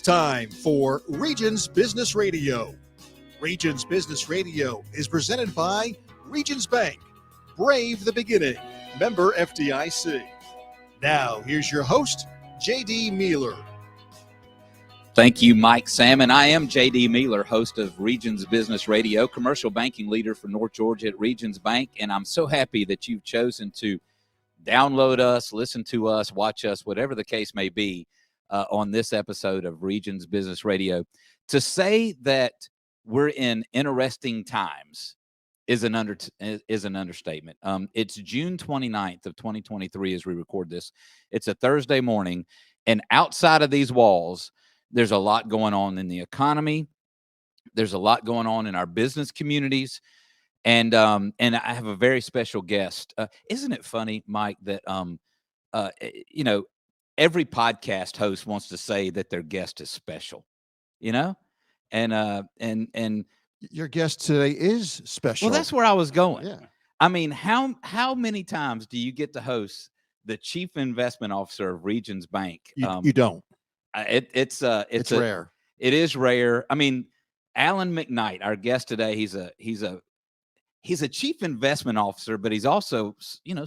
time for Regions Business Radio. Regions Business Radio is presented by Regions Bank. Brave the beginning. Member FDIC. Now, here's your host, J.D. Mealer. Thank you, Mike Salmon. I am J.D. Mealer, host of Regions Business Radio, commercial banking leader for North Georgia at Regions Bank, and I'm so happy that you've chosen to download us, listen to us, watch us, whatever the case may be, on this episode of Regions Business Radio. To say that we're in interesting times is an understatement. It's June 29th of 2023 as we record this. It's a Thursday morning, and outside of these walls, there's a lot going on in the economy. There's a lot going on in our business communities. And I have a very special guest. Isn't it funny, Mike, that every podcast host wants to say that their guest is special, and your guest today is special. Well, that's where I was going. Yeah. I mean, how many times do you get to host the chief investment officer of Regions Bank? You don't. It's rare. It is rare. I mean, Alan McKnight, our guest today, he's a chief investment officer, but he's also,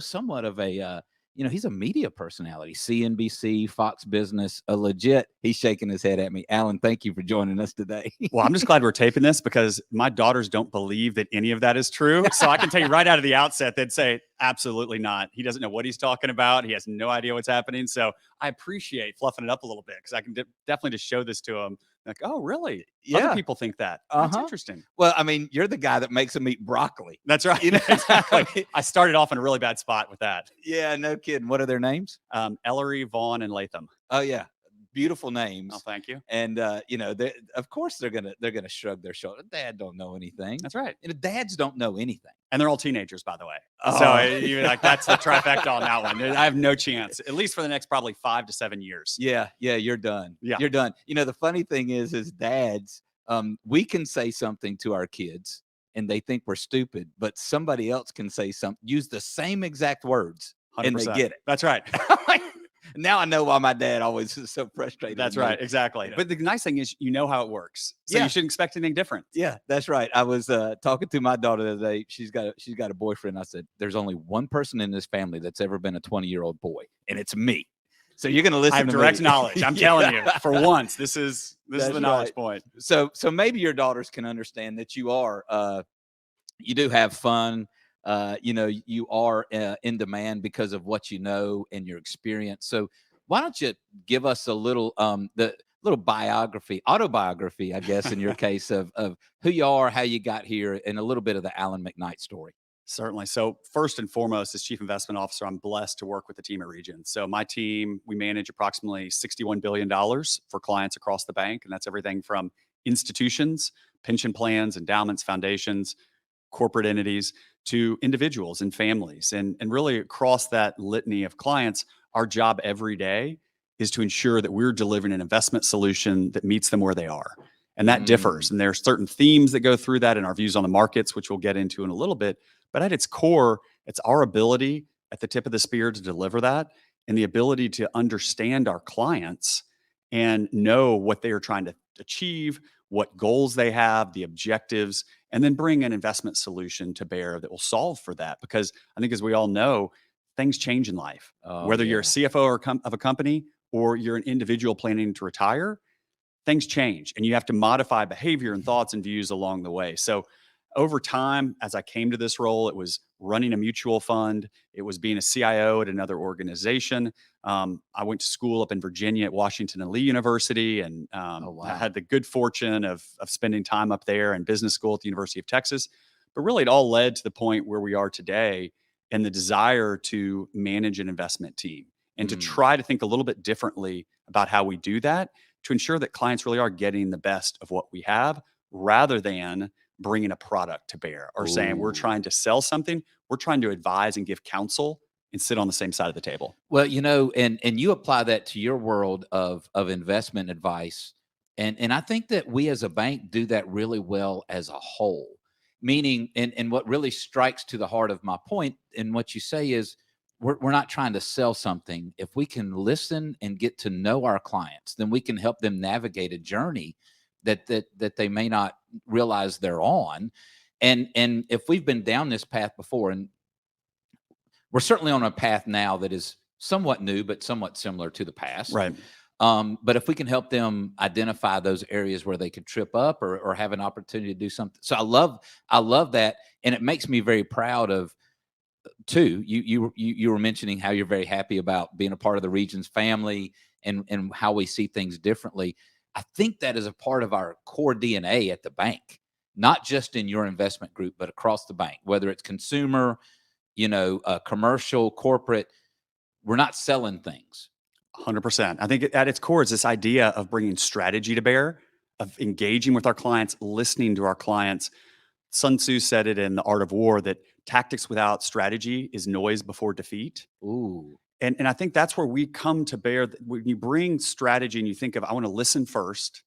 somewhat of a, he's a media personality, CNBC, Fox Business, a legit. He's shaking his head at me. Alan, thank you for joining us today. Well, I'm just glad we're taping this because my daughters don't believe that any of that is true. So I can tell you right out of the outset, they'd say, absolutely not. He doesn't know what he's talking about. He has no idea what's happening. So I appreciate fluffing it up a little bit because I can definitely just show this to them. Like, oh, really? Yeah. Other people think that. That's interesting. Well, I mean, you're the guy that makes them eat broccoli. That's right. Exactly. I started off in a really bad spot with that. Yeah, no kidding. What are their names? Ellery, Vaughn, and Latham. Oh, yeah. Beautiful names. Oh, thank you. And of course they're gonna shrug their shoulder. Dad don't know anything. That's right. Dads don't know anything, and they're all teenagers, by the way. Oh. So that's the trifecta on that one. I have no chance, at least for the next probably 5 to 7 years. Yeah, you're done. Yeah, you're done. The funny thing is dads, we can say something to our kids and they think we're stupid, but somebody else can say something, use the same exact words, 100%. And they get it. That's right. Now I know why my dad always is so frustrated. That's right. Exactly. But the nice thing is, how it works. So you shouldn't expect anything different. Yeah, that's right. I was talking to my daughter the other day. She's got a boyfriend. I said, there's only one person in this family that's ever been a 20-year-old boy, and it's me. So you're going to listen to me. I have direct knowledge. I'm telling you, for once, this is the knowledge point. So maybe your daughters can understand that you are, you do have fun. You are in demand because of what you know and your experience. So why don't you give us a little, autobiography, I guess, in your case of who you are, how you got here, and a little bit of the Alan McKnight story. Certainly. So first and foremost, as Chief Investment Officer, I'm blessed to work with the team at Regions. So my team, we manage approximately $61 billion for clients across the bank. And that's everything from institutions, pension plans, endowments, foundations, corporate entities, to individuals and families. And really across that litany of clients, our job every day is to ensure that we're delivering an investment solution that meets them where they are. And that differs. And there are certain themes that go through that in our views on the markets, which we'll get into in a little bit. But at its core, it's our ability at the tip of the spear to deliver that, and the ability to understand our clients and know what they are trying to achieve, what goals they have, the objectives, and then bring an investment solution to bear that will solve for that. Because I think, as we all know, things change in life. Whether you're a CFO of a company or you're an individual planning to retire, things change, and you have to modify behavior and thoughts and views along the way. So over time, as I came to this role, it was running a mutual fund. It was being a CIO at another organization. I went to school up in Virginia at Washington and Lee University, and I had the good fortune of spending time up there in business school at the University of Texas. But really, it all led to the point where we are today, and the desire to manage an investment team and to try to think a little bit differently about how we do that to ensure that clients really are getting the best of what we have, rather than bringing a product to bear or saying we're trying to sell something. We're trying to advise and give counsel and sit on the same side of the table. Well, and you apply that to your world of investment advice. And I think that we as a bank do that really well as a whole. Meaning, and what really strikes to the heart of my point in what you say is, we're not trying to sell something. If we can listen and get to know our clients, then we can help them navigate a journey that they may not realize they're on. And if we've been down this path before, and we're certainly on a path now that is somewhat new, but somewhat similar to the past. Right. But if we can help them identify those areas where they could trip up or have an opportunity to do something. So I love that. And it makes me very proud of, too. You were mentioning how you're very happy about being a part of the Regions family and how we see things differently. I think that is a part of our core DNA at the bank, not just in your investment group, but across the bank, whether it's consumer, commercial, corporate. We're not selling things. 100%. I think at its core is this idea of bringing strategy to bear, of engaging with our clients, listening to our clients. Sun Tzu said it in The Art of War that tactics without strategy is noise before defeat. Ooh. And I think that's where we come to bear. When you bring strategy and you think of, I want to listen first,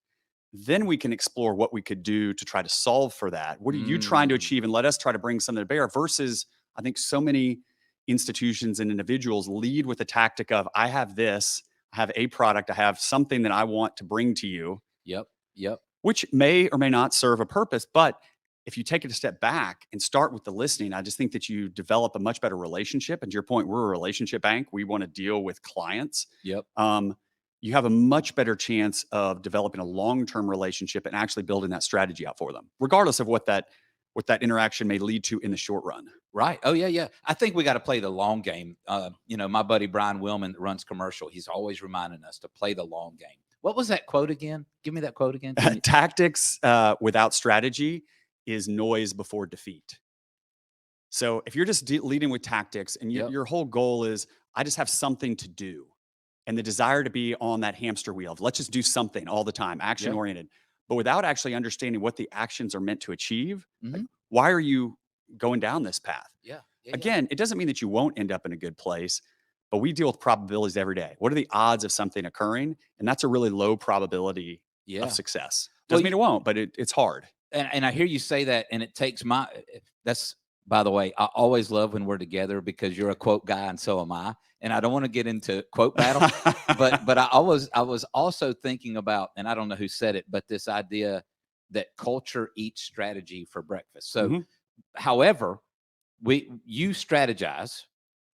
then we can explore what we could do to try to solve for that. What are you trying to achieve? And let us try to bring something to bear versus I think so many institutions and individuals lead with the tactic of, I have this, I have a product, I have something that I want to bring to you. Yep. Which may or may not serve a purpose. But if you take it a step back and start with the listening, I just think that you develop a much better relationship. And to your point, we're a relationship bank. We want to deal with clients. Yep. You have a much better chance of developing a long-term relationship and actually building that strategy out for them, regardless of what that interaction may lead to in the short run. Right. Oh, yeah. I think we got to play the long game. My buddy Brian Willman that runs commercial, he's always reminding us to play the long game. What was that quote again? Give me that quote again. Tactics without strategy is noise before defeat. So if you're just leading with tactics and your whole goal is, I just have something to do, and the desire to be on that hamster wheel of let's just do something all the time, action oriented, but without actually understanding what the actions are meant to achieve, like, why are you going down this path? Again, it doesn't mean that you won't end up in a good place, but we deal with probabilities every day. What are the odds of something occurring? And that's a really low probability of success. Doesn't mean it won't, but it's hard. And I hear you say that, and it takes that's, by the way, I always love when we're together because you're a quote guy and so am I. And I don't want to get into quote battle, but I was also thinking about, and I don't know who said it, but this idea that culture eats strategy for breakfast. So, however, you strategize,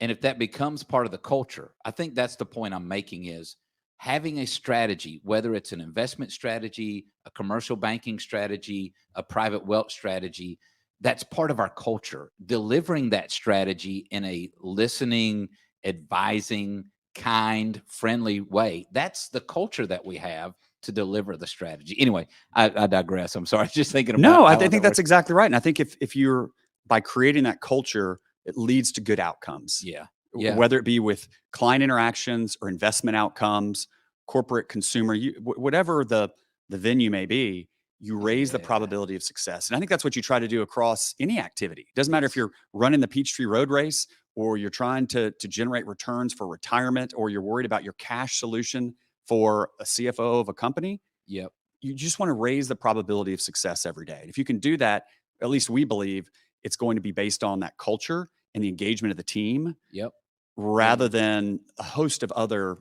and if that becomes part of the culture, I think that's the point I'm making is having a strategy, whether it's an investment strategy, a commercial banking strategy, a private wealth strategy, that's part of our culture. Delivering that strategy in a listening, advising, kind, friendly way. That's the culture that we have to deliver the strategy. Anyway, I digress. I'm sorry. Just thinking about No, I think that's exactly right. And I think if you're by creating that culture, it leads to good outcomes. Yeah. Whether it be with client interactions or investment outcomes, corporate, consumer, whatever the venue may be, you raise the probability of success. And I think that's what you try to do across any activity. It doesn't matter if you're running the Peachtree Road Race or you're trying to generate returns for retirement or you're worried about your cash solution for a CFO of a company. Yep. You just want to raise the probability of success every day. And if you can do that, at least we believe it's going to be based on that culture and the engagement of the team. Yep. Rather than a host of other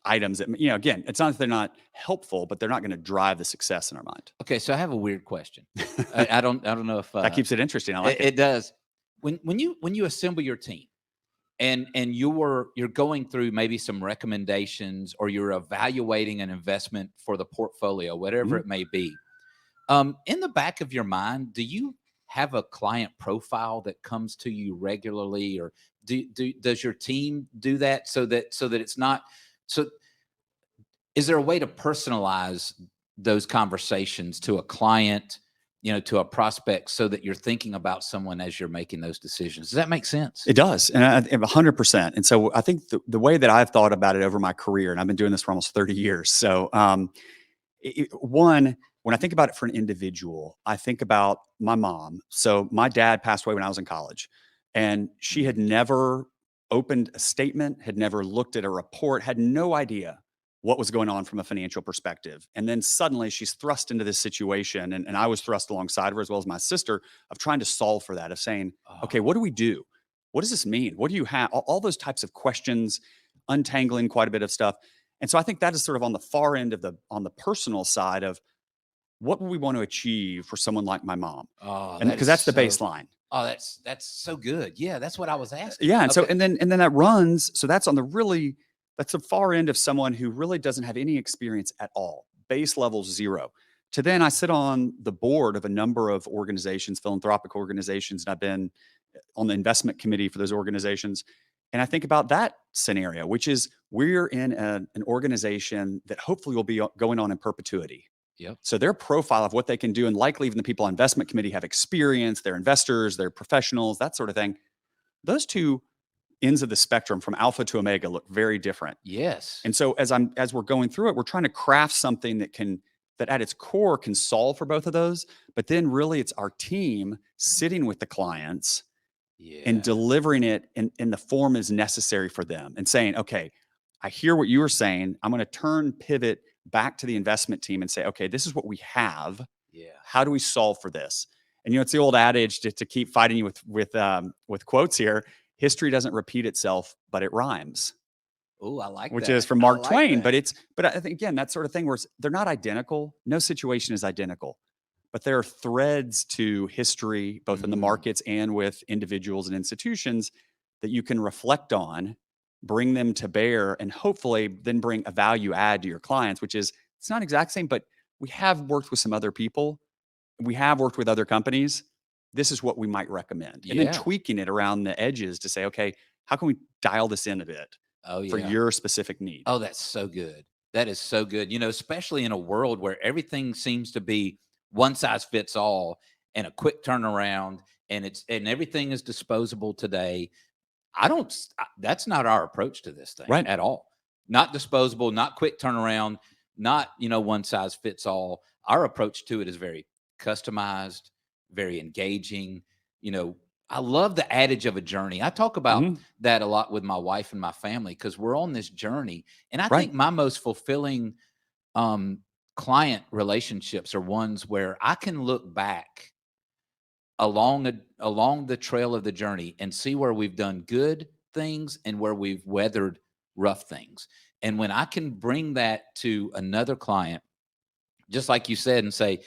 items that, again, it's not that they're not helpful, but they're not going to drive the success in our mind. Okay. So I have a weird question. I don't know if that keeps it interesting. I like it. It does. When you assemble your team and you're going through maybe some recommendations or you're evaluating an investment for the portfolio, whatever it may be, in the back of your mind, do you have a client profile that comes to you regularly, or does your team do that so that it's not so? Is there a way to personalize those conversations to a client, to a prospect, so that you're thinking about someone as you're making those decisions? Does that make sense? It does. And 100%. And so I think the way that I've thought about it over my career, and I've been doing this for almost 30 years. So one, when I think about it for an individual, I think about my mom. So my dad passed away when I was in college, and she had never opened a statement, had never looked at a report, had no idea what was going on from a financial perspective. And then suddenly she's thrust into this situation, and I was thrust alongside her as well as my sister, of trying to solve for that, of saying, okay, what do we do? what does this mean? What do you have? All those types of questions, untangling quite a bit of stuff. And so I think that is sort of on the far end of on the personal side of what would we want to achieve for someone like my mom? Oh, And because that's the baseline. Oh, that's so good. Yeah, that's what I was asking. Yeah. And Okay. so, and then that runs. So that's on that's the far end of someone who really doesn't have any experience at all. Base level 0. To then I sit on the board of a number of organizations, philanthropic organizations, and I've been on the investment committee for those organizations. And I think about that scenario, which is we're in an organization that hopefully will be going on in perpetuity. Yep. So their profile of what they can do, and likely even the people on investment committee have experience, they're investors, they're professionals, that sort of thing. Those two ends of the spectrum from alpha to omega look very different. Yes. And so as we're going through it, we're trying to craft something that at its core can solve for both of those. But then really it's our team sitting with the clients and delivering it in the form is necessary for them and saying, okay, I hear what you were saying. I'm going to pivot back to the investment team and say, okay, this is what we have. Yeah. How do we solve for this? And it's the old adage to keep fighting you with quotes here. History doesn't repeat itself, but it rhymes. Oh, I like which that. is from Mark I like Twain. that. But I think again, that sort of thing where they're not identical. No situation is identical, but there are threads to history, both in the markets and with individuals and institutions that you can reflect on, bring them to bear, and hopefully then bring a value add to your clients, which is it's not exact same, but we have worked with some other people. We have worked with other companies. This is what we might recommend. And then tweaking it around the edges to say, okay, how can we dial this in a bit for your specific need? Oh, that's so good. That is so good. Especially in a world where everything seems to be one size fits all and a quick turnaround and everything is disposable today. That's not our approach to this thing at all. Not disposable, not quick turnaround, not, one size fits all. Our approach to it is very customized, very engaging. I love the adage of a journey. I talk about that a lot with my wife and my family because we're on this journey. And I think my most fulfilling client relationships are ones where I can look back along the trail of the journey and see where we've done good things and where we've weathered rough things. And when I can bring that to another client, just like you said, and say,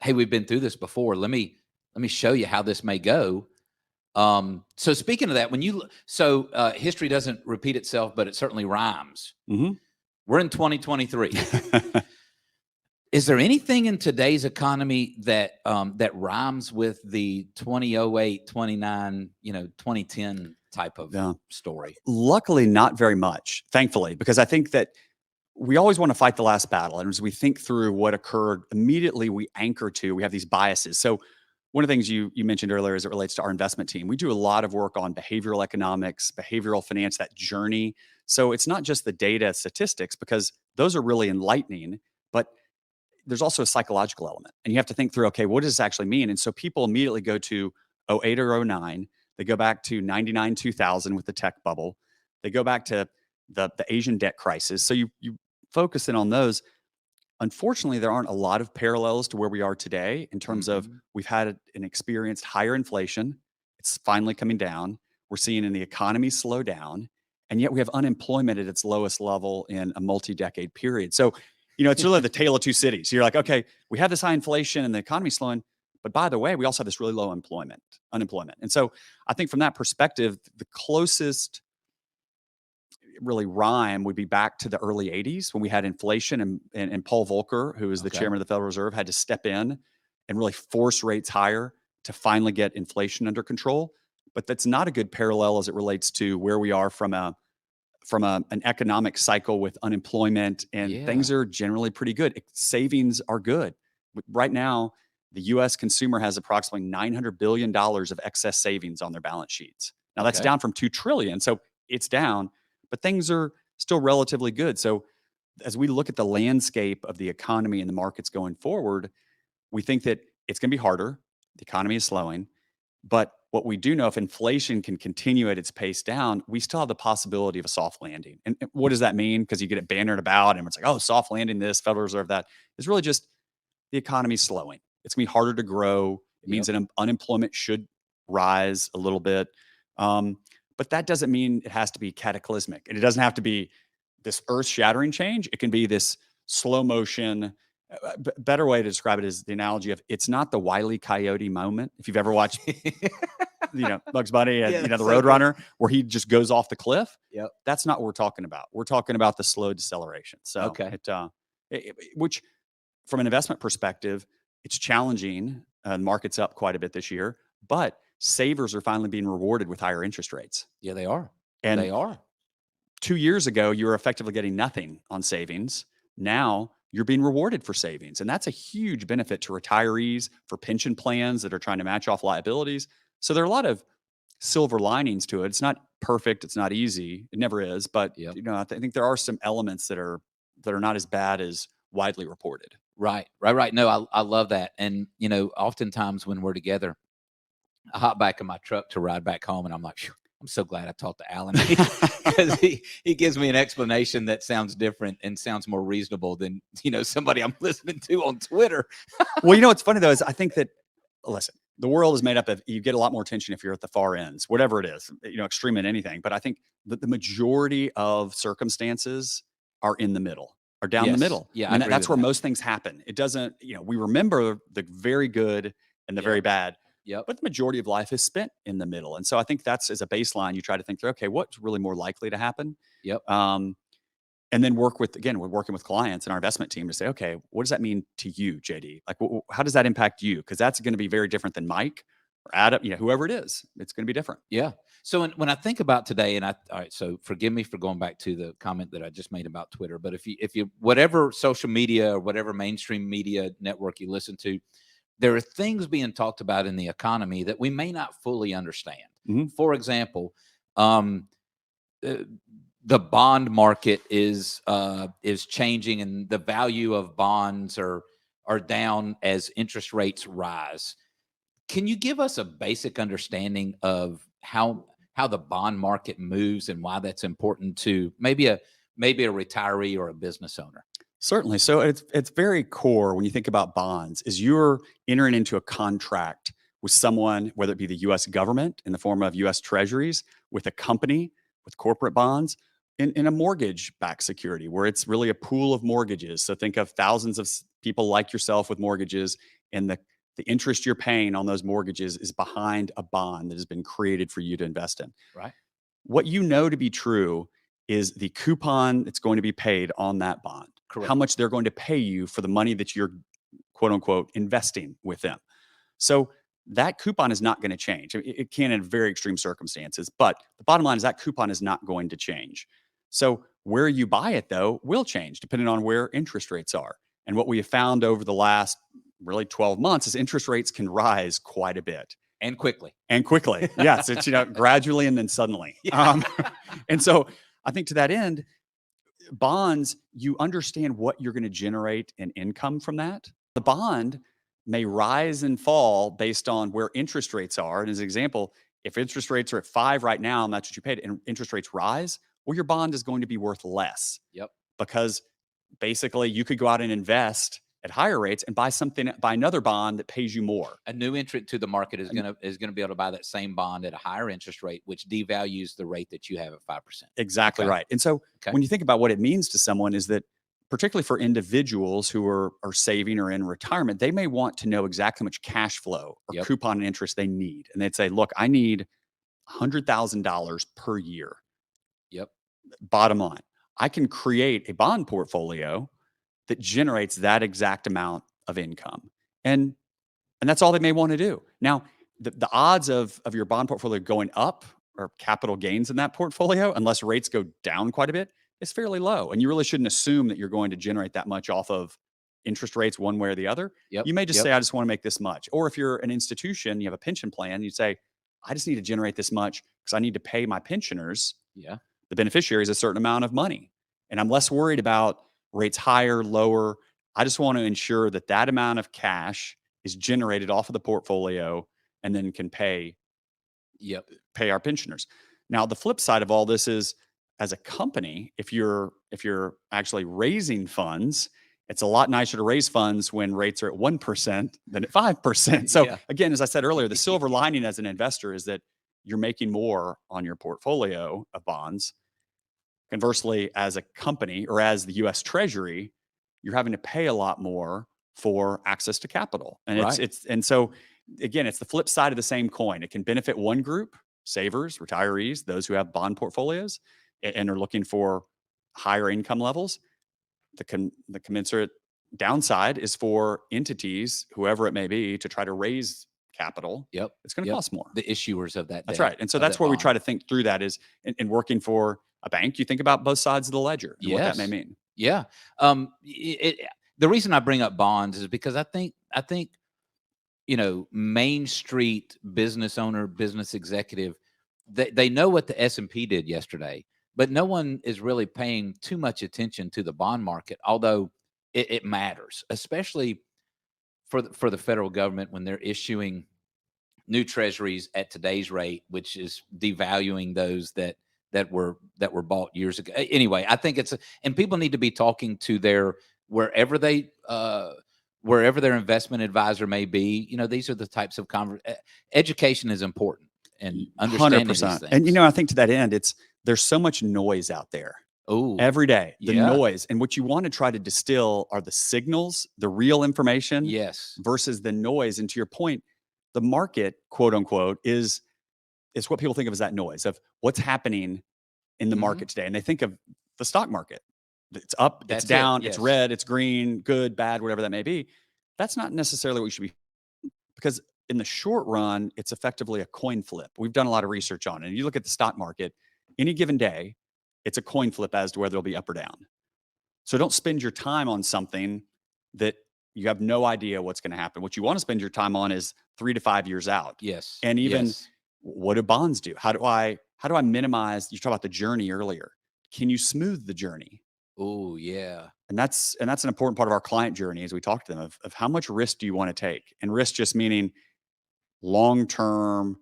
hey, we've been through this before. Let me show you how this may go. So speaking of that, history doesn't repeat itself, but it certainly rhymes. We're in 2023. Is there anything in today's economy that rhymes with the 2008, 29, 2010 type of story? Luckily, not very much, thankfully, because I think that we always want to fight the last battle. And as we think through what occurred, immediately we have these biases. So one of the things you mentioned earlier as it relates to our investment team, we do a lot of work on behavioral economics, behavioral finance, that journey. So it's not just the data statistics, because those are really enlightening, but there's also a psychological element. And you have to think through, okay, what does this actually mean? And so people immediately go to 08 or 09. They go back to 99, 2000 with the tech bubble. They go back to the Asian debt crisis. So you focus in on those. Unfortunately, there aren't a lot of parallels to where we are today in terms of we've had an experienced higher inflation. It's finally coming down. We're seeing in the economy slow down. And yet we have unemployment at its lowest level in a multi-decade period. So, it's really the tale of two cities. You're like, okay, we have this high inflation and the economy's slowing. But by the way, we also have this really low unemployment. And so I think from that perspective, the closest really rhyme would be back to the early 80s when we had inflation and Paul Volcker, who is the chairman of the Federal Reserve, had to step in and really force rates higher to finally get inflation under control. But that's not a good parallel as it relates to where we are from an economic cycle with unemployment, and things are generally pretty good. Savings are good. Right now, the U.S. consumer has approximately $900 billion of excess savings on their balance sheets. Now that's down from $2 trillion. So it's down, but things are still relatively good. So as we look at the landscape of the economy and the markets going forward, we think that it's going to be harder. The economy is slowing. But what we do know, if inflation can continue at its pace down, we still have the possibility of a soft landing. And what does that mean? Because you get it bannered about and it's like, oh, soft landing this, Federal Reserve that. It's really just the economy slowing. It's going to be harder to grow. It means that unemployment should rise a little bit. But that doesn't mean it has to be cataclysmic, and it doesn't have to be this earth-shattering change. It can be this slow motion. Better way to describe it is the analogy of it's not the Wile E. Coyote moment. If you've ever watched, Bugs Bunny and the Roadrunner, where he just goes off the cliff. Yep. That's not what we're talking about. We're talking about the slow deceleration. So, Okay. which from an investment perspective, it's challenging. The market's up quite a bit this year, but savers are finally being rewarded with higher interest rates. Yeah, they are. And they are. 2 years ago, you were effectively getting nothing on savings. Now you're being rewarded for savings. And that's a huge benefit to retirees, for pension plans that are trying to match off liabilities. So there are a lot of silver linings to it. It's not perfect. It's not easy. It never is. But I think there are some elements that are not as bad as widely reported. Right. No, I love that. And, oftentimes when we're together, I hop back in my truck to ride back home, and I'm like, "Phew, I'm so glad I talked to Alan," because he gives me an explanation that sounds different and sounds more reasonable than, somebody I'm listening to on Twitter. Well, what's funny though is I think that, listen, the world is made up of, you get a lot more attention if you're at the far ends, whatever it is, extreme in anything. But I think that the majority of circumstances are in the middle, are down the middle. Yeah, I mean, that's where most things happen. It doesn't, we remember the very good and the very bad. Yep. But the majority of life is spent in the middle. And so I think that's, as a baseline, you try to think through, okay, what's really more likely to happen? Yep. And then we're working with clients and our investment team to say, okay, what does that mean to you, JD? Like, how does that impact you? Because that's going to be very different than Mike or Adam, whoever it is. It's going to be different. Yeah. So when I think about today, all right, so forgive me for going back to the comment that I just made about Twitter, but if you whatever social media or whatever mainstream media network you listen to, there are things being talked about in the economy that we may not fully understand. Mm-hmm. For example, the bond market is changing, and the value of bonds are down as interest rates rise. Can you give us a basic understanding of how the bond market moves and why that's important to maybe a retiree or a business owner? Certainly. So it's very core when you think about bonds, is you're entering into a contract with someone, whether it be the U.S. government in the form of U.S. treasuries, with a company, with corporate bonds, in a mortgage-backed security, where it's really a pool of mortgages. So think of thousands of people like yourself with mortgages, and the interest you're paying on those mortgages is behind a bond that has been created for you to invest in. Right. What you know to be true is the coupon that's going to be paid on that bond. Correct. How much they're going to pay you for the money that you're, quote unquote, investing with them. So that coupon is not going to change. It can in very extreme circumstances, but the bottom line is that coupon is not going to change. So where you buy it, though, will change depending on where interest rates are. And what we have found over the last really 12 months is interest rates can rise quite a bit. And quickly. Yes, it's gradually and then suddenly. Yeah. And so I think to that end, bonds, you understand what you're going to generate in income from that. The bond may rise and fall based on where interest rates are. And as an example, if interest rates are at 5 right now, and that's what you paid, and interest rates rise, well, your bond is going to be worth less. Yep. Because basically you could go out and invest at higher rates and buy another bond that pays you more. A new entrant to the market is going to be able to buy that same bond at a higher interest rate, which devalues the rate that you have at 5%. Exactly right. And so when you think about what it means to someone, is that particularly for individuals who are saving or in retirement, they may want to know exactly how much cash flow or coupon and interest they need. And they'd say, look, I need $100,000 per year. Yep. Bottom line, I can create a bond portfolio that generates that exact amount of income. And that's all they may want to do. Now, the odds of your bond portfolio going up, or capital gains in that portfolio, unless rates go down quite a bit, is fairly low. And you really shouldn't assume that you're going to generate that much off of interest rates one way or the other. Yep. You may just say, I just want to make this much. Or if you're an institution, you have a pension plan, you say, I just need to generate this much because I need to pay my pensioners, the beneficiaries, a certain amount of money. And I'm less worried about rates higher, lower. I just want to ensure that that amount of cash is generated off of the portfolio and then can pay our pensioners. Now, the flip side of all this is, as a company, if you're actually raising funds, it's a lot nicer to raise funds when rates are at 1% than at 5%. So again, as I said earlier, the silver lining as an investor is that you're making more on your portfolio of bonds. Conversely, as a company or as the US Treasury, you're having to pay a lot more for access to capital. And Right. and so again, it's the flip side of the same coin. It can benefit one group, savers, retirees, those who have bond portfolios and are looking for higher income levels. The commensurate downside is for entities, whoever it may be, to try to raise capital. Yep. It's going to Yep. cost more. The issuers of that That's debt, right. And so of that's that where we bond. try to think through that is in working for a bank, you think about both sides of the ledger and what that may Yes. mean. Yeah. The reason I bring up bonds is because I think Main Street business owner, business executive, they know what the S&P did yesterday, but no one is really paying too much attention to the bond market, although it matters, especially for the federal government when they're issuing new treasuries at today's rate, which is devaluing those that were bought years ago. Anyway, I think and people need to be talking to their wherever their investment advisor may be. These are the types of education is important and understanding these 100%. things. And I think to that end, there's so much noise out there. Oh, Every day, the yeah. noise. And what you want to try to distill are the signals, the real information Yes. versus the noise. And to your point, the market, quote unquote, is what people think of as that noise of what's happening in the market today. And they think of the stock market. It's up, That's it's down, it, it's yes. red, it's green, good, bad, whatever that may be. That's not necessarily what you should be, because in the short run, it's effectively a coin flip. We've done a lot of research on it. And you look at the stock market, any given day, it's a coin flip as to whether it'll be up or down. So don't spend your time on something that you have no idea what's going to happen. What you want to spend your time on is 3 to 5 years out. Yes. And even yes. what do bonds do? How do I minimize? You talked about the journey earlier. Can you smooth the journey? Oh, yeah. And that's an important part of our client journey as we talk to them of how much risk do you want to take? And risk just meaning long-term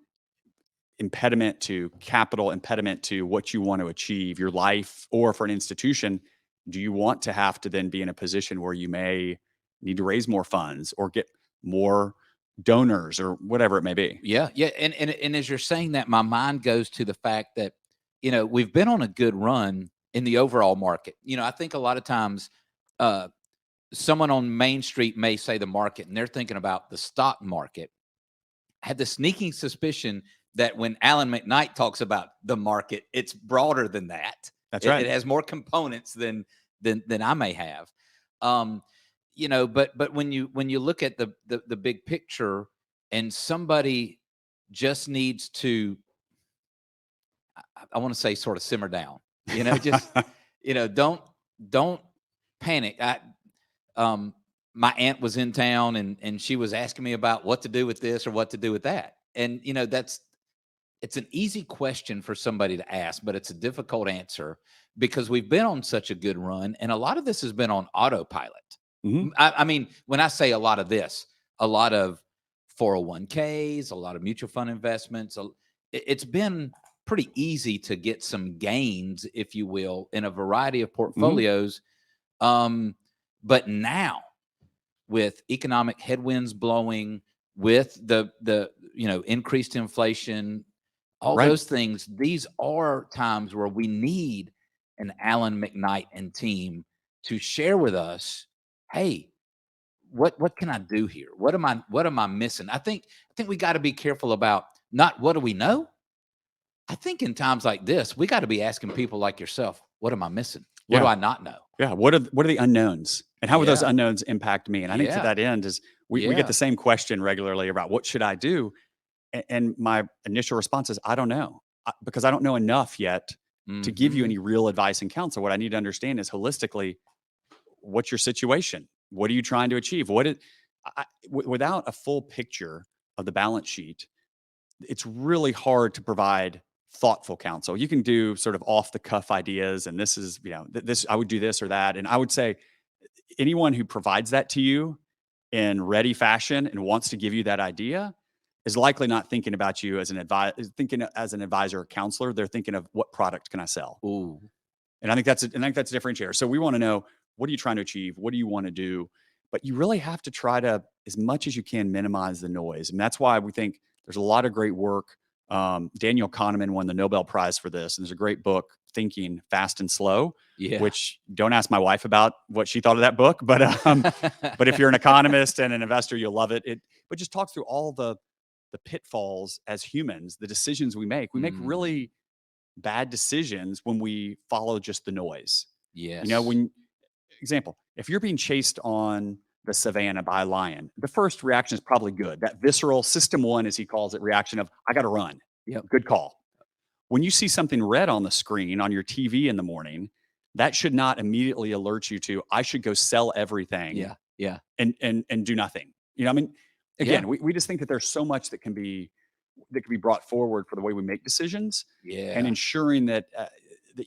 impediment to capital, impediment to what you want to achieve, your life, or for an institution, do you want to have to then be in a position where you may need to raise more funds or get more donors or whatever it may be? Yeah. Yeah. And as you're saying that, my mind goes to the fact that, we've been on a good run in the overall market. I think a lot of times someone on Main Street may say the market and they're thinking about the stock market. I had the sneaking suspicion that when Alan McKnight talks about the market, it's broader than that. That's right. It has more components than I may have. But when you look at the big picture, and somebody just needs to, I want to say, sort of simmer down. Just don't panic. My aunt was in town and she was asking me about what to do with this or what to do with that. And it's an easy question for somebody to ask, but it's a difficult answer because we've been on such a good run. And a lot of this has been on autopilot. Mhm. I mean, when I say a lot of this, a lot of 401ks, a lot of mutual fund investments, it's been pretty easy to get some gains, if you will, in a variety of portfolios. But now, with economic headwinds blowing, with the increased inflation, all Right. those things, these are times where we need an Alan McKnight and team to share with us, hey, what can I do here? What am I missing? I think we got to be careful about not what do we know. I think in times like this, we got to be asking people like yourself, what am I missing? What do Yeah. I not know? Yeah. What are the unknowns, and how would those Yeah. unknowns impact me? And I think to Yeah. that end is we Yeah. get the same question regularly about what should I do? And my initial response is, I don't know, because I don't know enough yet to give you Mhm. any real advice and counsel. What I need to understand is holistically, what's your situation? What are you trying to achieve? Without a full picture of the balance sheet, it's really hard to provide thoughtful counsel. You can do sort of off the cuff ideas, and this is, this, I would do this or that. And I would say anyone who provides that to you in ready fashion and wants to give you that idea is likely not thinking about you as an advisor or counselor. They're thinking of what product can I sell? Ooh. And I think that's a differentiator. So we want to know, what are you trying to achieve? What do you want to do? But you really have to try to, as much as you can, minimize the noise. And that's why we think there's a lot of great work Daniel Kahneman won the Nobel Prize for this. And there's a great book, Thinking Fast and Slow, Yeah. which don't ask my wife about what she thought of that book. But if you're an economist and an investor, you'll love it. But just talks through all the pitfalls as humans, the decisions we make. We make really bad decisions when we follow just the noise. Yes. Example, if you're being chased on the savannah by a lion, the first reaction is probably good. That visceral system one, as he calls it, reaction of, I got to run. Yep. Good call. When you see something red on the screen on your TV in the morning, that should not immediately alert you to, I should go sell everything. Yeah. And do nothing. Again, we just think that there's so much that can be brought forward for the way we make decisions. Yeah. And ensuring that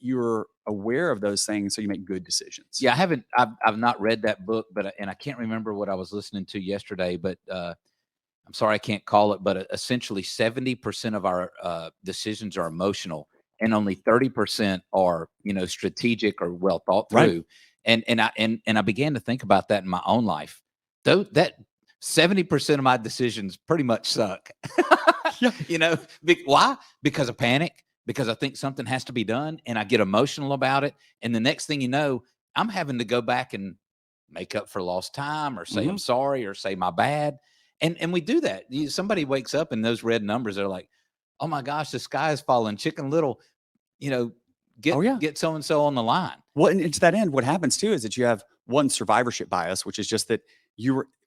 you're aware of those things so you make good decisions. Yeah, I've not read that book, but I can't remember what I was listening to yesterday, but I'm sorry I can't call it, but essentially 70% of our decisions are emotional and only 30% are, strategic or well thought through. Right. And I began to think about that in my own life. Though that 70% of my decisions pretty much suck. Yeah. Why? Because of panic. Because I think something has to be done and I get emotional about it. And the next thing you know, I'm having to go back and make up for lost time or say I'm sorry or say my bad. And we do that. Somebody wakes up and those red numbers are like, oh my gosh, the sky is falling, Chicken Little, get so-and-so on the line. Well, and to that end, what happens too is that you have one survivorship bias, which is just that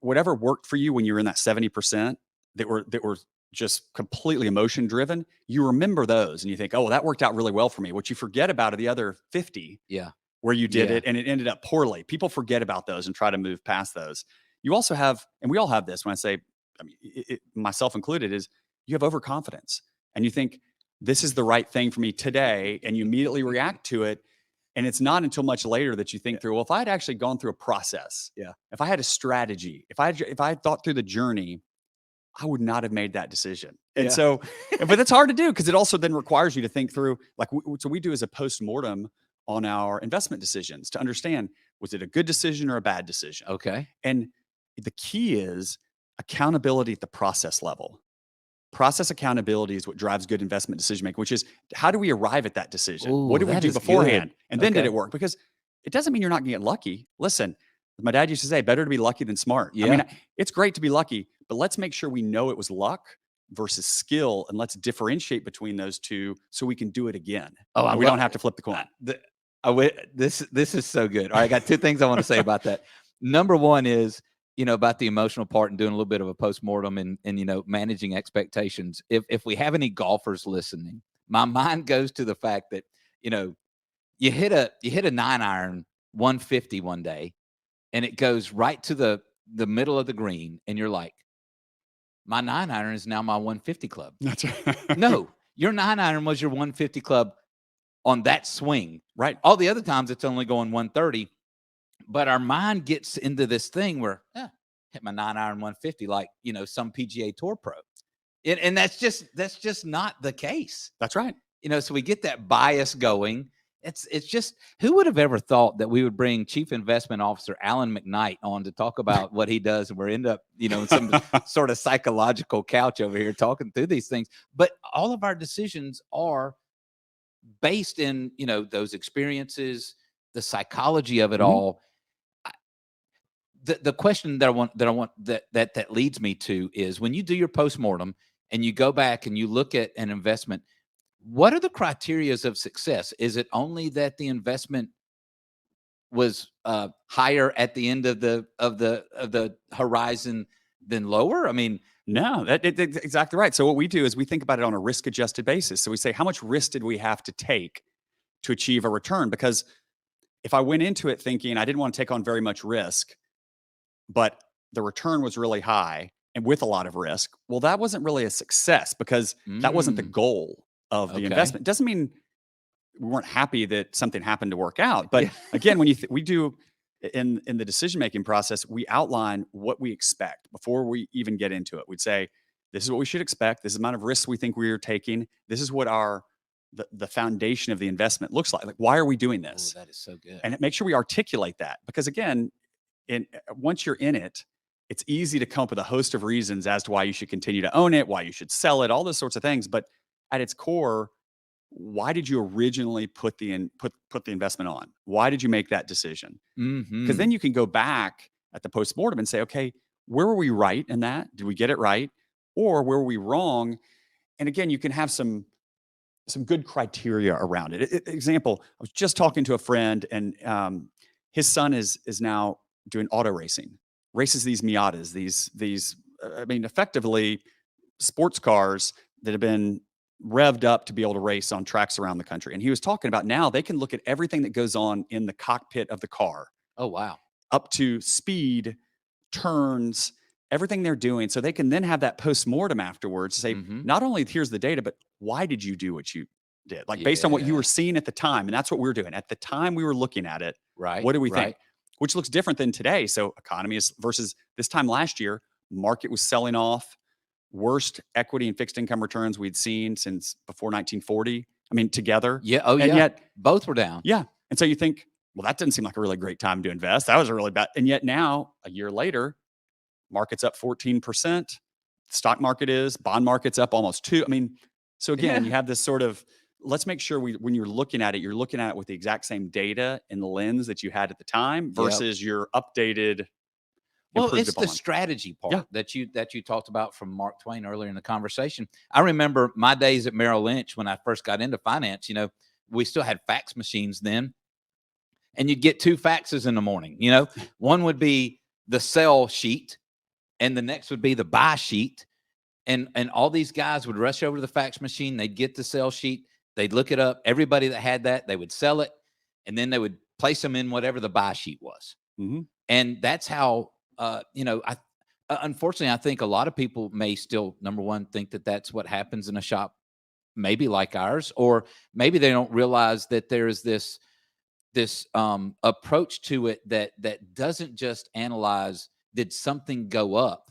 whatever worked for you when you were in that 70% that were just completely emotion driven, you remember those and you think, oh, well, that worked out really well for me. What you forget about are the other 50 where you did it and it ended up poorly. People forget about those and try to move past those. You also have, and we all have this when I say, myself included, is you have overconfidence and you think this is the right thing for me today. And you immediately react to it. And it's not until much later that you think through, well, if I had actually gone through a process, if I had a strategy, if I had thought through the journey, I would not have made that decision. And so, but it's hard to do because it also then requires you to think through, like, so we do as a postmortem on our investment decisions to understand, was it a good decision or a bad decision? Okay. And the key is accountability at the process level. Process accountability is what drives good investment decision making, which is how do we arrive at that decision? Ooh, what did we do beforehand? Good. And then did it work? Because it doesn't mean you're not going to get lucky. Listen, my dad used to say, better to be lucky than smart. Yeah. I mean, it's great to be lucky, but let's make sure we know it was luck versus skill. And let's differentiate between those two so we can do it again. We don't have to flip the coin. This is so good. All right, I got two things I want to say about that. Number one is, about the emotional part and doing a little bit of a postmortem and managing expectations. If we have any golfers listening, my mind goes to the fact that, you hit a 9-iron 150 one day and it goes right to the middle of the green and you're like, my 9-iron is now my 150 club. That's right. No, your 9-iron was your 150 club on that swing. Right. All the other times it's only going 130. But our mind gets into this thing where hit my 9-iron 150 like, some PGA Tour pro. And that's just not the case. That's right. So we get that bias going. It's just, who would have ever thought that we would bring Chief Investment Officer Alan McKnight on to talk about what he does, and we're end up, in some sort of psychological couch over here talking through these things. But all of our decisions are based in, those experiences, the psychology of it all. The question that leads me to is, when you do your postmortem and you go back and you look at an investment, what are the criterias of success? Is it only that the investment was higher at the end of the horizon than lower? I mean, no, that's exactly right. So what we do is we think about it on a risk-adjusted basis. So we say, how much risk did we have to take to achieve a return? Because if I went into it thinking I didn't want to take on very much risk, but the return was really high and with a lot of risk, well, that wasn't really a success because that wasn't the goal of the investment. Doesn't mean we weren't happy that something happened to work out. But again, when we do in the decision-making process, we outline what we expect before we even get into it. We'd say, this is what we should expect. This is the amount of risks we think we are taking. This is what the foundation of the investment looks like. Like, why are we doing this? Oh, that is so good. And make sure we articulate that, because again, once you're in it, it's easy to come up with a host of reasons as to why you should continue to own it, why you should sell it, all those sorts of things. But at its core, why did you originally put the investment on? Why did you make that decision? Because then you can go back at the postmortem and say, okay, where were we right in that? Did we get it right? Or where were we wrong? And again, you can have some good criteria around it. Example, I was just talking to a friend, and his son is now doing auto racing, races these Miatas, these effectively sports cars that have been revved up to be able to race on tracks around the country. And he was talking about now they can look at everything that goes on in the cockpit of the car. Oh, wow. Up to speed, turns, everything they're doing. So they can then have that post-mortem afterwards to say, not only here's the data, but why did you do what you did? Like based on what you were seeing at the time. And that's what we're doing. At the time we were looking at it, right? What do we think? Which looks different than today. So economy is versus this time last year, market was selling off. Worst equity and fixed income returns we'd seen since before 1940. I mean, together. Yeah. Oh, and yeah. Yet, both were down. Yeah. And so you think, well, that doesn't seem like a really great time to invest. That was a really bad. And yet now, a year later, market's up 14%. Stock market is, bond market's up almost 2. I mean, so again, you have this sort of, let's make sure when you're looking at it with the exact same data and the lens that you had at the time versus your updated. Well, it's the strategy part that you talked about from Mark Twain earlier in the conversation. I remember my days at Merrill Lynch when I first got into finance. We still had fax machines then, and you'd get 2 faxes in the morning. One would be the sell sheet, and the next would be the buy sheet. And all these guys would rush over to the fax machine. They'd get the sell sheet. They'd look it up. Everybody that had that, they would sell it, and then they would place them in whatever the buy sheet was. And that's how. Unfortunately, I think a lot of people may still, number one, think that that's what happens in a shop, maybe like ours, or maybe they don't realize that there is this approach to it that doesn't just analyze, did something go up?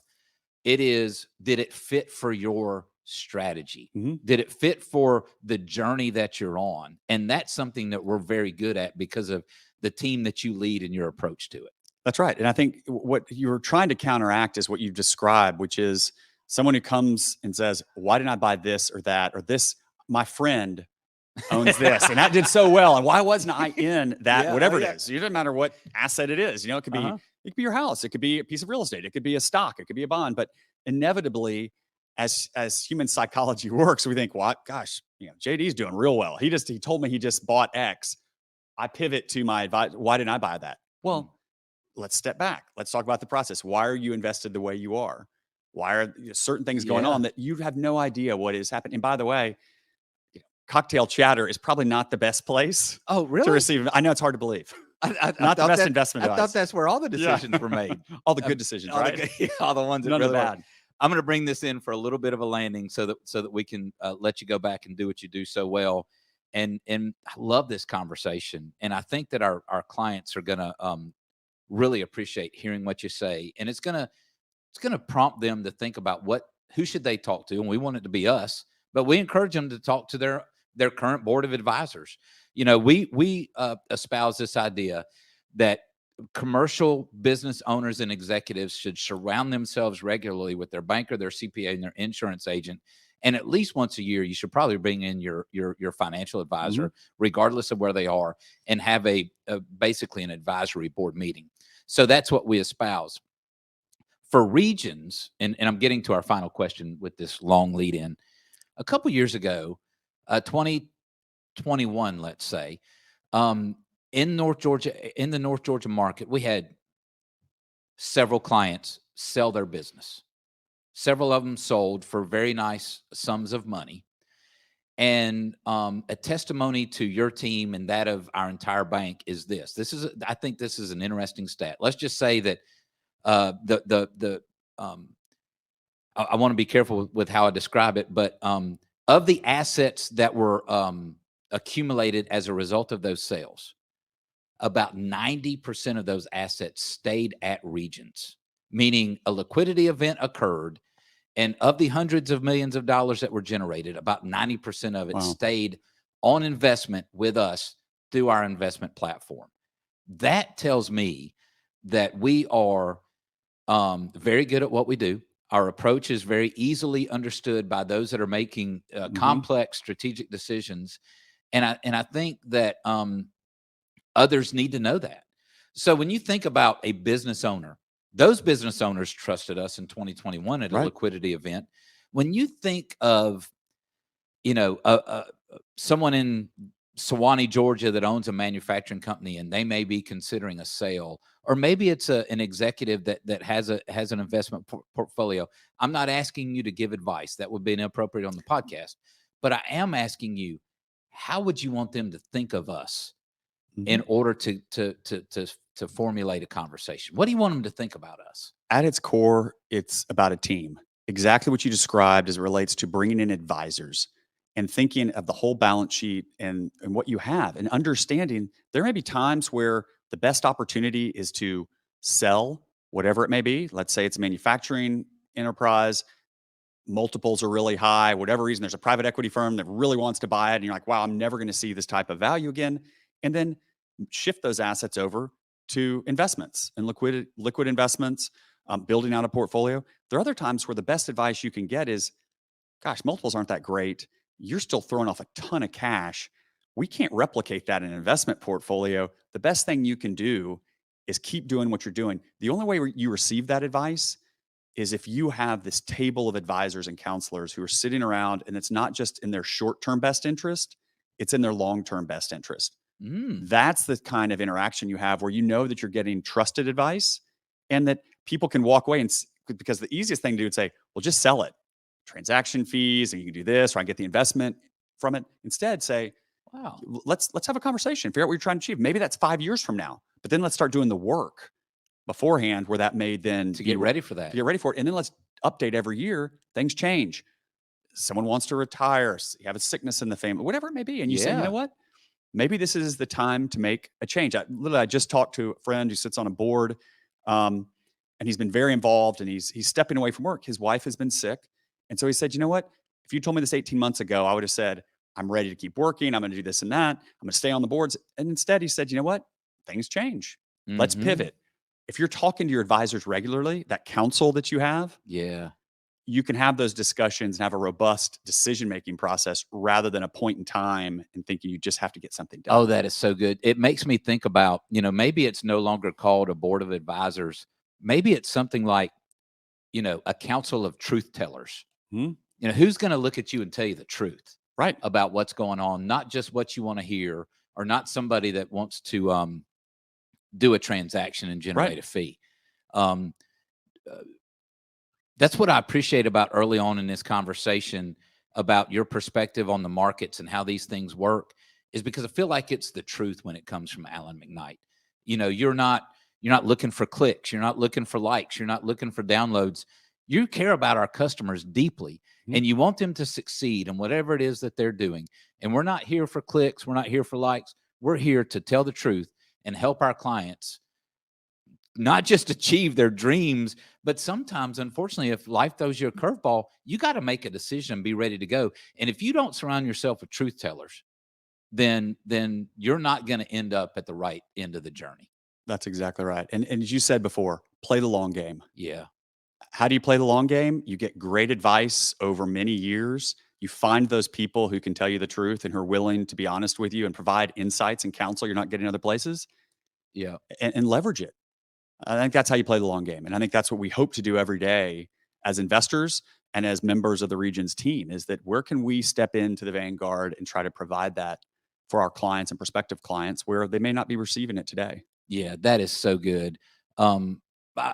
It is, did it fit for your strategy? Did it fit for the journey that you're on? And that's something that we're very good at because of the team that you lead and your approach to it. That's right. And I think what you're trying to counteract is what you've described, which is someone who comes and says, why didn't I buy this or that, or this, my friend owns this and that did so well. And why wasn't I in that, whatever it is? It doesn't matter what asset it is. It could be, it could be your house. It could be a piece of real estate. It could be a stock. It could be a bond. But inevitably, as human psychology works, we think, well, gosh, JD's doing real well. He told me he just bought X. I pivot to my advice. Why didn't I buy that? Well, let's step back. Let's talk about the process. Why are you invested the way you are? Why are certain things going on that you have no idea what is happening? And by the way, cocktail chatter is probably not the best place. Oh, really? To receive. I know it's hard to believe. Not the best investment advice. I thought that's where all the decisions were made. All the good decisions, right? All the ones that none really of bad. I'm going to bring this in for a little bit of a landing so that we can let you go back and do what you do so well. And I love this conversation. And I think that our clients are going to really appreciate hearing what you say. And it's going to prompt them to think about who should they talk to. And we want it to be us, but we encourage them to talk to their current board of advisors. We espouse this idea that commercial business owners and executives should surround themselves regularly with their banker, their CPA, and their insurance agent. And at least once a year, you should probably bring in your financial advisor, regardless of where they are, and have basically an advisory board meeting. So that's what we espouse. For Regions, and I'm getting to our final question with this long lead in. A couple years ago, 2021, let's say, in the North Georgia market, we had several clients sell their business. Several of them sold for very nice sums of money. And a testimony to your team and that of our entire bank is this. I think this is an interesting stat. Let's just say that I want to be careful with how I describe it, but of the assets that were accumulated as a result of those sales, about 90% of those assets stayed at Regions, meaning a liquidity event occurred. And of the hundreds of millions of dollars that were generated, about 90% of it stayed on investment with us through our investment platform. That tells me that we are very good at what we do. Our approach is very easily understood by those that are making complex strategic decisions, and I think that others need to know that. So when you think about a business owner, those business owners trusted us in 2021 at a Right. liquidity event. When you think of, someone in Sewanee, Georgia, that owns a manufacturing company, and they may be considering a sale, or maybe it's an executive that has an investment portfolio. I'm not asking you to give advice; that would be inappropriate on the podcast. But I am asking you, how would you want them to think of us in order to formulate a conversation? What do you want them to think about us? At its core, it's about a team. Exactly what you described as it relates to bringing in advisors and thinking of the whole balance sheet and what you have, and understanding there may be times where the best opportunity is to sell whatever it may be. Let's say it's a manufacturing enterprise, multiples are really high, whatever reason, there's a private equity firm that really wants to buy it. And you're like, wow, I'm never going to see this type of value again. And then shift those assets over to investments and liquid investments, building out a portfolio. There are other times where the best advice you can get is, gosh, multiples aren't that great. You're still throwing off a ton of cash. We can't replicate that in an investment portfolio. The best thing you can do is keep doing what you're doing. The only way you receive that advice is if you have this table of advisors and counselors who are sitting around, and it's not just in their short-term best interest, it's in their long-term best interest. That's the kind of interaction you have where you know that you're getting trusted advice, and that people can walk away because the easiest thing to do is say, well, just sell it. Transaction fees, and you can do this, or I get the investment from it. Instead, say, Wow. let's have a conversation, figure out what you're trying to achieve. Maybe that's 5 years from now, but then let's start doing the work beforehand where that may then To get ready for that. to get ready for it. And then let's update every year. Things change. Someone wants to retire, you have a sickness in the family, whatever it may be. And you say, you Yeah. know what? Maybe this is the time to make a change. I just talked to a friend who sits on a board, and he's been very involved, and he's stepping away from work. His wife has been sick. And so he said, you know what? If you told me this 18 months ago, I would have said, I'm ready to keep working. I'm going to do this and that. I'm going to stay on the boards. And instead he said, you know what? Things change. Let's pivot. If you're talking to your advisors regularly, that counsel that you have, Yeah. you can have those discussions and have a robust decision-making process rather than a point in time and thinking you just have to get something done. Oh, that is so good. It makes me think about, maybe it's no longer called a board of advisors. Maybe it's something like, a council of truth tellers. Who's going to look at you and tell you the truth Right. about what's going on, not just what you want to hear, or not somebody that wants to do a transaction and generate a fee. That's what I appreciate about early on in this conversation about your perspective on the markets and how these things work, is because I feel like it's the truth when it comes from Alan McKnight. You're not looking for clicks, you're not looking for likes, you're not looking for downloads. You care about our customers deeply, and you want them to succeed in whatever it is that they're doing. And we're not here for clicks, we're not here for likes. We're here to tell the truth and help our clients not just achieve their dreams, but sometimes, unfortunately, if life throws you a curveball, you got to make a decision and be ready to go. And if you don't surround yourself with truth tellers, then you're not going to end up at the right end of the journey. That's exactly right. And as you said before, play the long game. Yeah. How do you play the long game? You get great advice over many years. You find those people who can tell you the truth and who are willing to be honest with you and provide insights and counsel you're not getting other places. Yeah. And leverage it. I think that's how you play the long game. And I think that's what we hope to do every day as investors and as members of the Regions team, is that where can we step into the vanguard and try to provide that for our clients and prospective clients where they may not be receiving it today. Yeah, that is so good.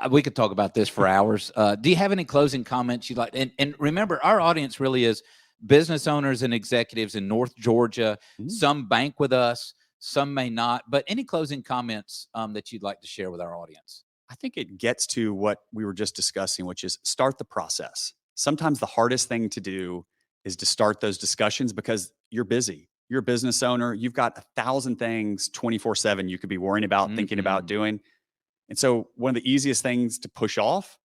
We could talk about this for hours. Do you have any closing comments you'd like? And remember, our audience really is business owners and executives in North Georgia. Some bank with us, some may not. But any closing comments that you'd like to share with our audience? I think it gets to what we were just discussing, which is start the process. Sometimes the hardest thing to do is to start those discussions because you're busy. You're a business owner. You've got 1,000 things 24/7 you could be worrying about, thinking about doing. And so one of the easiest things to push off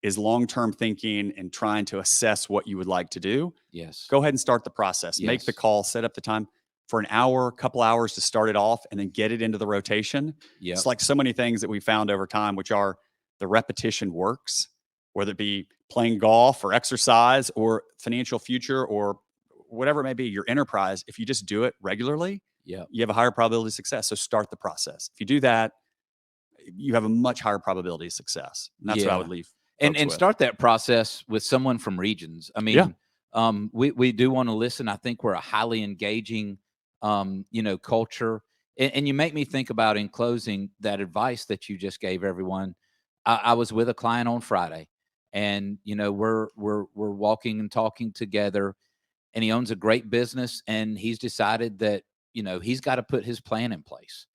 is long-term thinking and trying to assess what you would like to do. Yes. Go ahead and start the process. Make the Yes. call, set up the time for an hour, couple hours to start it off, and then get it into the rotation. Yep. It's like so many things that we found over time, which are the repetition works. whether it be playing golf or exercise or financial future or whatever it may be, your enterprise, if you just do it regularly, Yeah. you have a higher probability of success. So start the process. If you do that, you have a much higher probability of success. And that's what I would leave. And with. start that process with someone from Regions. I mean, we do want to listen. I think we're a highly engaging, culture. And you make me think about, in closing, that advice that you just gave everyone. I was with a client on Friday, and we're walking and talking together, and he owns a great business, and he's decided that he's got to put his plan in place,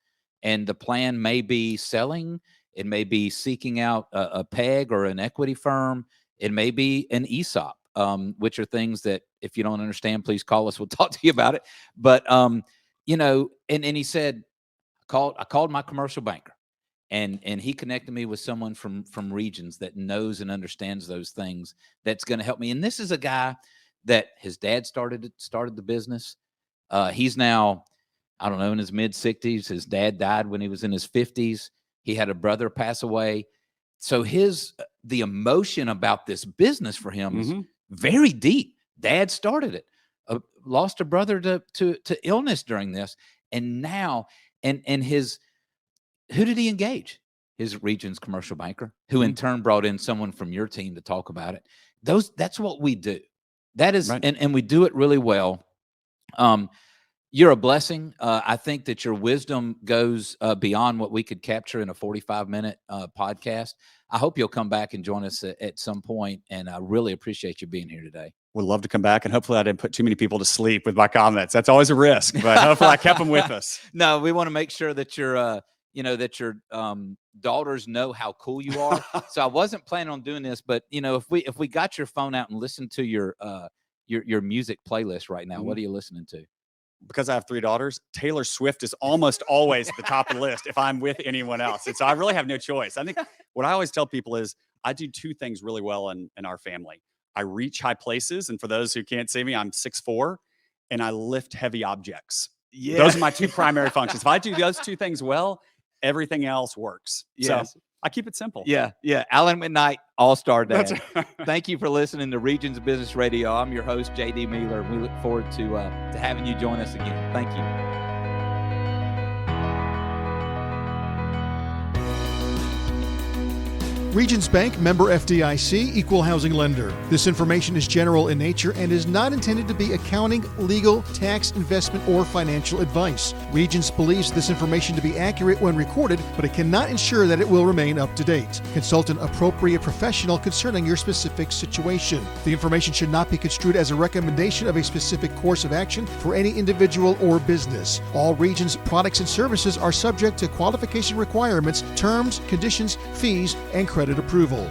and the plan may be selling. It may be seeking out a PEG or an equity firm. It may be an ESOP, which are things that, if you don't understand, please call us. We'll talk to you about it. But, and he said, I called my commercial banker, and he connected me with someone from Regions that knows and understands those things. That's going to help me. And this is a guy that his dad started the business. He's now, I don't know, in his mid-60s. His dad died when he was in his 50s. He had a brother pass away. So the emotion about this business for him is very deep. Dad started it, lost a brother to illness during this. And now, and who did he engage? His Regions commercial banker, who in turn brought in someone from your team to talk about it. That's what we do. That is, right. and we do it really well. You're a blessing. I think that your wisdom goes beyond what we could capture in a 45-minute podcast. I hope you'll come back and join us at some point, and I really appreciate you being here today. Would love to come back, and hopefully I didn't put too many people to sleep with my comments. That's always a risk, but hopefully I kept them with us. No, we want to make sure that your daughters know how cool you are. So I wasn't planning on doing this, but if we got your phone out and listened to your music playlist right now, what are you listening to? Because I have 3 daughters, Taylor Swift is almost always at the top of the list if I'm with anyone else. And so I really have no choice. I think what I always tell people is I do 2 things really well in our family. I reach high places. And for those who can't see me, I'm 6'4", and I lift heavy objects. Yeah. Those are my 2 primary functions. If I do those 2 things well, everything else works. Yes. So I keep it simple. Yeah. Alan McKnight, all-star dad. Right. Thank you for listening to Regions Business Radio. I'm your host, J.D. Mealer, and we look forward to having you join us again. Thank you. Regions Bank, member FDIC, equal housing lender. This information is general in nature and is not intended to be accounting, legal, tax, investment, or financial advice. Regions believes this information to be accurate when recorded, but it cannot ensure that it will remain up to date. Consult an appropriate professional concerning your specific situation. The information should not be construed as a recommendation of a specific course of action for any individual or business. All Regions products and services are subject to qualification requirements, terms, conditions, fees, and credit approval.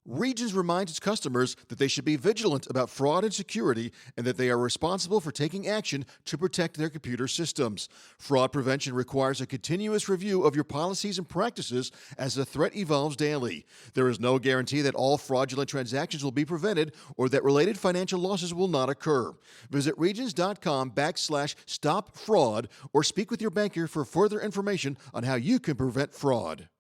Regions reminds its customers that they should be vigilant about fraud and security and that they are responsible for taking action to protect their computer systems. Fraud prevention requires a continuous review of your policies and practices as the threat evolves daily. There is no guarantee that all fraudulent transactions will be prevented or that related financial losses will not occur. Visit regions.com/stop fraud or speak with your banker for further information on how you can prevent fraud.